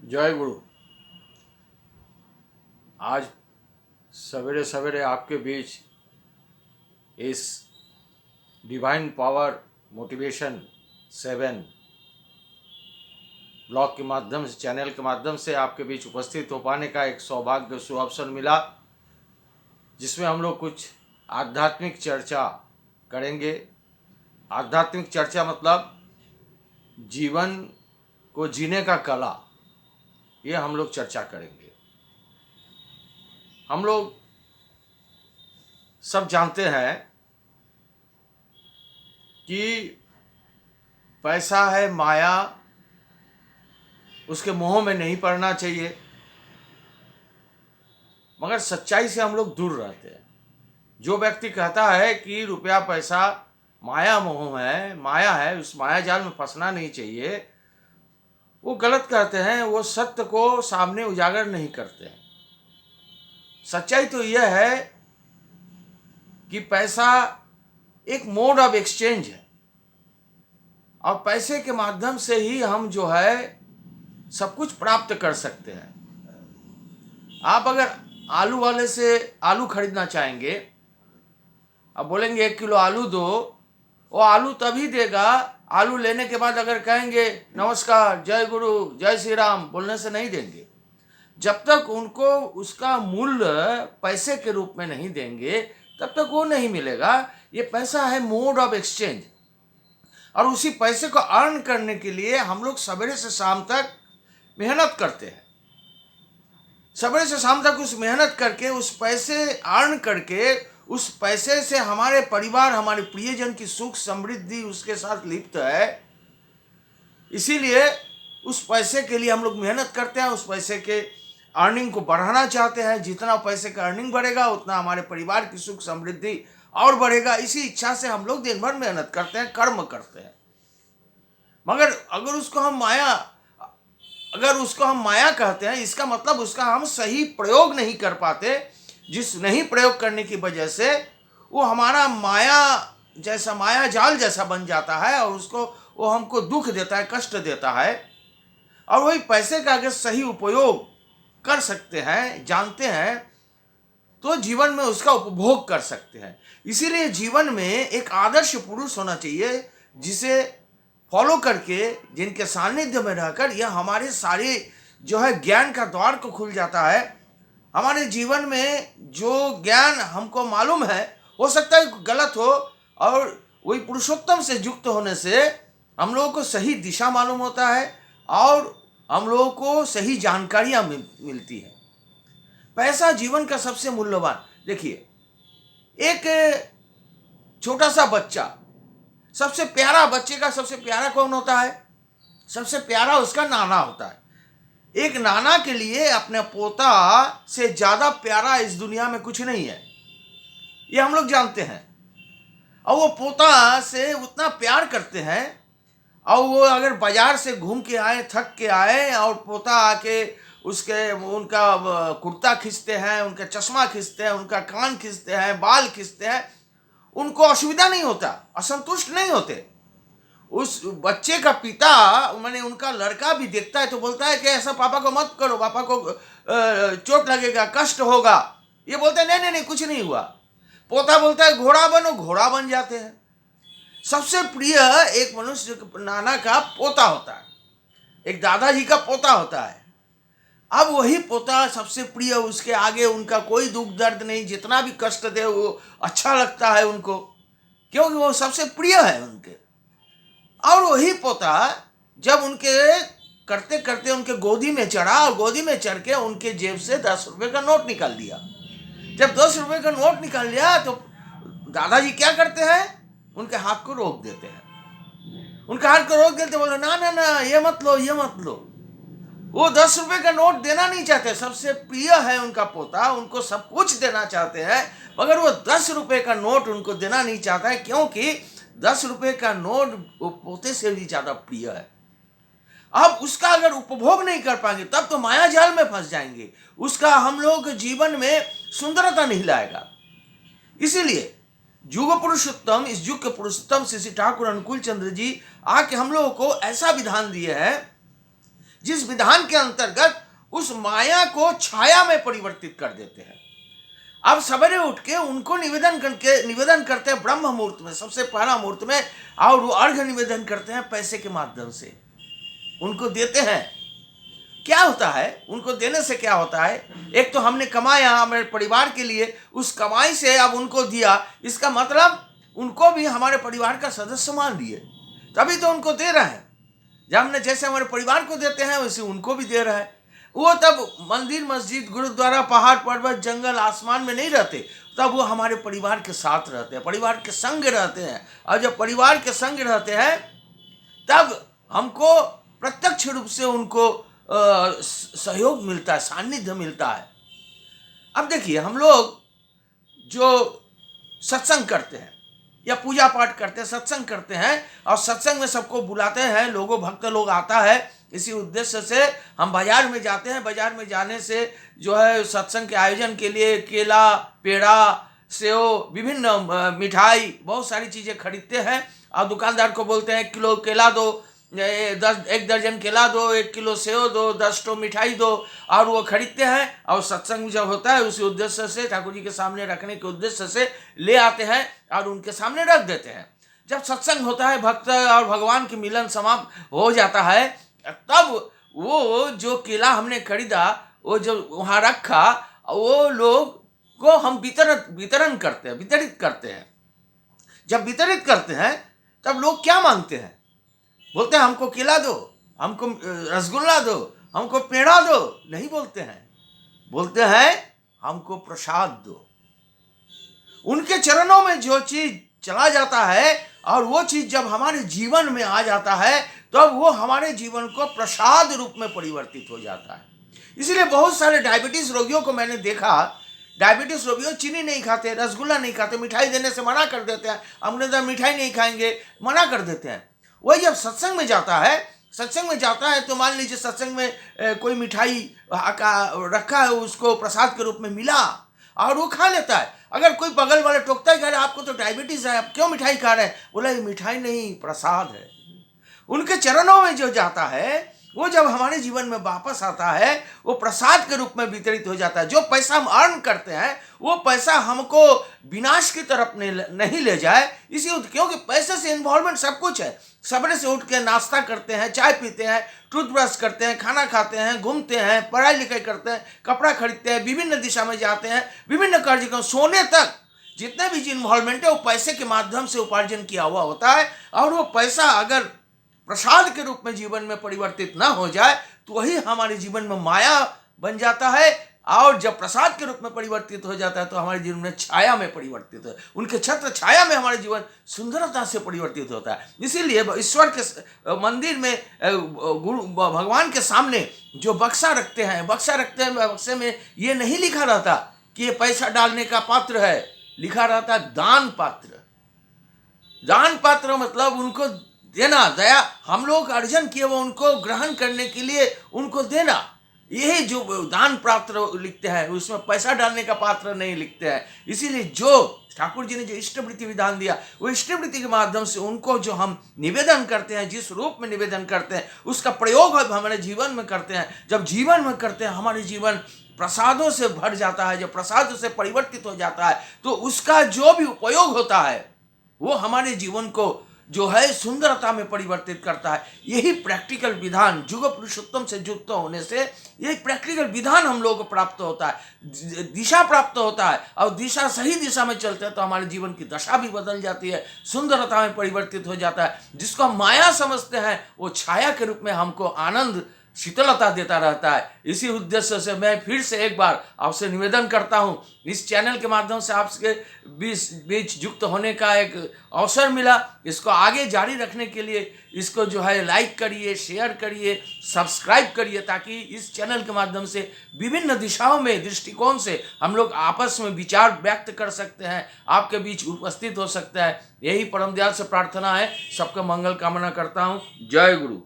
जय गुरु। आज सवेरे सवेरे आपके बीच इस डिवाइन पावर मोटिवेशन 7 ब्लॉग के माध्यम से, चैनल के माध्यम से आपके बीच उपस्थित हो पाने का एक सौभाग्य सुअवसर मिला, जिसमें हम लोग कुछ आध्यात्मिक चर्चा करेंगे। आध्यात्मिक चर्चा मतलब जीवन को जीने का कला, ये हम लोग चर्चा करेंगे। हम लोग सब जानते हैं कि पैसा है माया, उसके मोह में नहीं पड़ना चाहिए, मगर सच्चाई से हम लोग दूर रहते हैं। जो व्यक्ति कहता है कि रुपया पैसा माया मोह है, माया है, उस माया जाल में फंसना नहीं चाहिए, वो गलत कहते हैं। वो सत्य को सामने उजागर नहीं करते हैं। सच्चाई तो यह है कि पैसा एक मोड ऑफ एक्सचेंज है, और पैसे के माध्यम से ही हम जो है सब कुछ प्राप्त कर सकते हैं। आप अगर आलू वाले से आलू खरीदना चाहेंगे, अब बोलेंगे 1 किलो आलू दो, वो आलू तभी देगा। आलू लेने के बाद अगर कहेंगे नमस्कार, जय गुरु, जय श्री राम बोलने से नहीं देंगे। जब तक उनको उसका मूल्य पैसे के रूप में नहीं देंगे, तब तक वो नहीं मिलेगा। ये पैसा है मोड ऑफ एक्सचेंज, और उसी पैसे को अर्न करने के लिए हम लोग सवेरे से शाम तक मेहनत करते हैं। सवेरे से शाम तक उस मेहनत करके, उस पैसे अर्न करके, उस पैसे से हमारे परिवार, हमारे प्रियजन की सुख समृद्धि उसके साथ लिप्त है। इसीलिए उस पैसे के लिए हम लोग मेहनत करते हैं, उस पैसे के अर्निंग को बढ़ाना चाहते हैं। जितना पैसे का अर्निंग बढ़ेगा, उतना हमारे परिवार की सुख समृद्धि और बढ़ेगा। इसी इच्छा से हम लोग दिन भर मेहनत करते हैं, कर्म करते हैं। मगर अगर उसको हम माया कहते हैं, इसका मतलब उसका हम सही प्रयोग नहीं कर पाते। जिस नहीं प्रयोग करने की वजह से वो हमारा माया जाल जैसा बन जाता है, और वो हमको दुख देता है, कष्ट देता है। और वही पैसे का अगर सही उपयोग कर सकते हैं, जानते हैं, तो जीवन में उसका उपभोग कर सकते हैं। इसीलिए जीवन में एक आदर्श पुरुष होना चाहिए, जिसे फॉलो करके, जिनके सानिध्य में रहकर यह हमारे सारे जो है ज्ञान का द्वार को खुल जाता है। हमारे जीवन में जो ज्ञान हमको मालूम है, हो सकता है गलत हो, और वही पुरुषोत्तम से युक्त होने से हम लोगों को सही दिशा मालूम होता है, और हम लोगों को सही जानकारियां मिलती है। पैसा जीवन का सबसे मूल्यवान। देखिए, एक छोटा सा बच्चा, सबसे प्यारा, बच्चे का सबसे प्यारा कौन होता है? सबसे प्यारा उसका नाना होता है। एक नाना के लिए अपने पोता से ज्यादा प्यारा इस दुनिया में कुछ नहीं है, ये हम लोग जानते हैं। और वो पोता से उतना प्यार करते हैं, और वो अगर बाजार से घूम के आए, थक के आए, और पोता आके उनका कुर्ता खींचते हैं, उनका चश्मा खींचते हैं, उनका कान खींचते हैं, बाल खींचते हैं, उनको असुविधा नहीं होता, असंतुष्ट नहीं होते। उस बच्चे का पिता, मैंने उनका लड़का भी देखता है तो बोलता है कि ऐसा पापा को मत करो, पापा को चोट लगेगा, कष्ट होगा। ये बोलते हैं नहीं नहीं कुछ नहीं हुआ। पोता बोलता है घोड़ा बनो, घोड़ा बन जाते हैं। सबसे प्रिय एक मनुष्य नाना का पोता होता है, एक दादाजी का पोता होता है। अब वही पोता सबसे प्रिय, उसके आगे उनका कोई दुख दर्द नहीं, जितना भी कष्ट दे वो अच्छा लगता है उनको, क्योंकि वो सबसे प्रिय है उनके। और वही पोता जब उनके करते करते उनके गोदी में चढ़ा, और गोदी में चढ़ के उनके जेब से 10 रुपए का नोट निकाल दिया। जब 10 रुपए का नोट निकाल लिया तो दादाजी क्या करते हैं? उनके हाथ को रोक देते हैं। उनके हाथ को रोक देते, बोले ना ना ना, ये मत लो, ये मत लो। वो 10 रुपए का नोट देना नहीं चाहते। सबसे प्रिय है उनका पोता, उनको सब कुछ देना चाहते हैं, मगर वो 10 रुपए का नोट उनको देना नहीं चाहता है, क्योंकि 10 रुपए का नोट वो पोते से भी ज्यादा प्रिय है। अब उसका अगर उपभोग नहीं कर पाएंगे, तब तो माया जाल में फंस जाएंगे। उसका हम लोग जीवन में सुंदरता नहीं लाएगा। इसीलिए युग पुरुषोत्तम, इस युग के पुरुषोत्तम श्री ठाकुर अनुकूल चंद्र जी आके हम लोगों को ऐसा विधान दिए है जिस विधान के अंतर्गत उस माया को छाया में परिवर्तित कर देते हैं। अब सवेरे उठ के उनको निवेदन करते हैं ब्रह्म मुहूर्त में, सबसे पहला मुहूर्त में, और वो अर्घ्य निवेदन करते हैं पैसे के माध्यम से, उनको देते हैं। क्या होता है उनको देने से? क्या होता है, एक तो हमने कमाया हमारे परिवार के लिए, उस कमाई से अब उनको दिया, इसका मतलब उनको भी हमारे परिवार का सदस्य मान लिए, तभी तो उनको दे रहे हैं। जब हमने जैसे हमारे परिवार को देते हैं वैसे उनको भी दे रहा है। वो तब मंदिर मस्जिद गुरुद्वारा पहाड़ पर्वत जंगल आसमान में नहीं रहते, तब वो हमारे परिवार के साथ रहते हैं, परिवार के संग रहते हैं। और जब परिवार के संग रहते हैं तब हमको प्रत्यक्ष रूप से उनको सहयोग मिलता है, सानिध्य मिलता है। अब देखिए, हम लोग जो सत्संग करते हैं या पूजा पाठ करते हैं, सत्संग करते हैं, और सत्संग में सबको बुलाते हैं, लोगों भक्त लोग आता है, इसी उद्देश्य से हम बाजार में जाते हैं। बाजार में जाने से जो है सत्संग के आयोजन के लिए केला, पेड़ा, सेव, विभिन्न मिठाई, बहुत सारी चीज़ें खरीदते हैं, और दुकानदार को बोलते हैं 1 किलो केला दो, 1 दर्जन केला दो, 1 किलो सेव दो, 10 टो मिठाई दो, और वो खरीदते हैं। और सत्संग जब होता है उसी उद्देश्य से ठाकुर जी के सामने रखने के उद्देश्य से ले आते हैं और उनके सामने रख देते हैं। जब सत्संग होता है, भक्त और भगवान के मिलन समाप्त हो जाता है, तब वो जो केला हमने खरीदा, वो जो वहाँ रखा, वो लोग को हम वितरण करते हैं, वितरित करते हैं। जब वितरित करते हैं तब लोग क्या मांगते हैं? बोलते हैं हमको केला दो, हमको रसगुल्ला दो, हमको पेड़ा दो। नहीं बोलते हैं, बोलते हैं हमको प्रसाद दो। उनके चरणों में जो चीज चला जाता है और वो चीज जब हमारे जीवन में आ जाता है तब वो हमारे जीवन को प्रसाद रूप में परिवर्तित हो जाता है। इसीलिए बहुत सारे डायबिटीज रोगियों को मैंने देखा, डायबिटीज रोगियों चीनी नहीं खाते, रसगुल्ला नहीं खाते, मिठाई देने से मना कर देते हैं, हमने मिठाई नहीं खाएंगे, मना कर देते हैं। वही जब सत्संग में जाता है, सत्संग में जाता है तो मान लीजिए सत्संग में कोई मिठाई रखा है, उसको प्रसाद के रूप में मिला और वो खा लेता है। अगर कोई बगल वाले टोकता है, कह रहे आपको तो डायबिटीज है, आप क्यों मिठाई खा रहे हैं? बोला ये मिठाई नहीं, प्रसाद है। उनके चरणों में जो जाता है वो जब हमारे जीवन में वापस आता है वो प्रसाद के रूप में वितरित हो जाता है। जो पैसा हम अर्न करते हैं वो पैसा हमको विनाश की तरफ नहीं ले जाए, क्योंकि पैसे से इन्वॉल्वमेंट सब कुछ है। सवेरे से उठ के नाश्ता करते हैं, चाय पीते हैं, टूथब्रश करते हैं, खाना खाते हैं, घूमते हैं, पढ़ाई लिखाई करते हैं, कपड़ा खरीदते हैं, विभिन्न दिशा में जाते हैं, विभिन्न कार्यक्रम, सोने तक जितना भी इन्वॉल्वमेंट है वो पैसे के माध्यम से उपार्जन किया हुआ होता है। और वो पैसा अगर प्रसाद के रूप में जीवन में परिवर्तित ना हो जाए तो वही हमारे जीवन में माया बन जाता है। और जब प्रसाद के रूप में परिवर्तित हो जाता है तो हमारे जीवन में छाया में परिवर्तित हो, उनके छत्र छाया में हमारे जीवन सुंदरता से परिवर्तित होता है। इसीलिए ईश्वर के मंदिर में गुरु भगवान के सामने जो बक्सा रखते हैं, बक्से में ये नहीं लिखा रहता कि ये पैसा डालने का पात्र है, लिखा रहता दान पात्र। दान पात्र मतलब उनको देना, दया हम लोग अर्जन किए वो उनको ग्रहण करने के लिए उनको देना, यही जो दान पात्र लिखते हैं, उसमें पैसा डालने का पात्र नहीं लिखते हैं। इसीलिए जो ठाकुर जी ने जो इष्टवृत्ति विधान दिया, वो इष्टवृत्ति के माध्यम से उनको जो हम निवेदन करते हैं, जिस रूप में निवेदन करते हैं उसका प्रयोग हमारे जीवन में करते हैं। जब जीवन में करते हैं हमारे जीवन प्रसादों से भर जाता है, जब प्रसादों से परिवर्तित हो जाता है तो उसका जो भी उपयोग होता है वो हमारे जीवन को जो है सुंदरता में परिवर्तित करता है। यही प्रैक्टिकल विधान युग पुरुषोत्तम से युक्त होने से यही प्रैक्टिकल विधान हम लोगों को प्राप्त होता है, दिशा प्राप्त होता है। और दिशा सही दिशा में चलते हैं तो हमारे जीवन की दशा भी बदल जाती है, सुंदरता में परिवर्तित हो जाता है। जिसको हम माया समझते हैं वो छाया के रूप में हमको आनंद शीतलता देता रहता है। इसी उद्देश्य से मैं फिर से एक बार आपसे निवेदन करता हूँ, इस चैनल के माध्यम से आपके बीच युक्त होने का एक अवसर मिला, इसको आगे जारी रखने के लिए इसको जो है लाइक करिए, शेयर करिए, सब्सक्राइब करिए, ताकि इस चैनल के माध्यम से विभिन्न दिशाओं में दृष्टिकोण से हम लोग आपस में विचार व्यक्त कर सकते हैं, आपके बीच उपस्थित हो सकता है। यही परम दयाल से प्रार्थना है। सबका मंगल कामना करता हूँ। जय गुरु।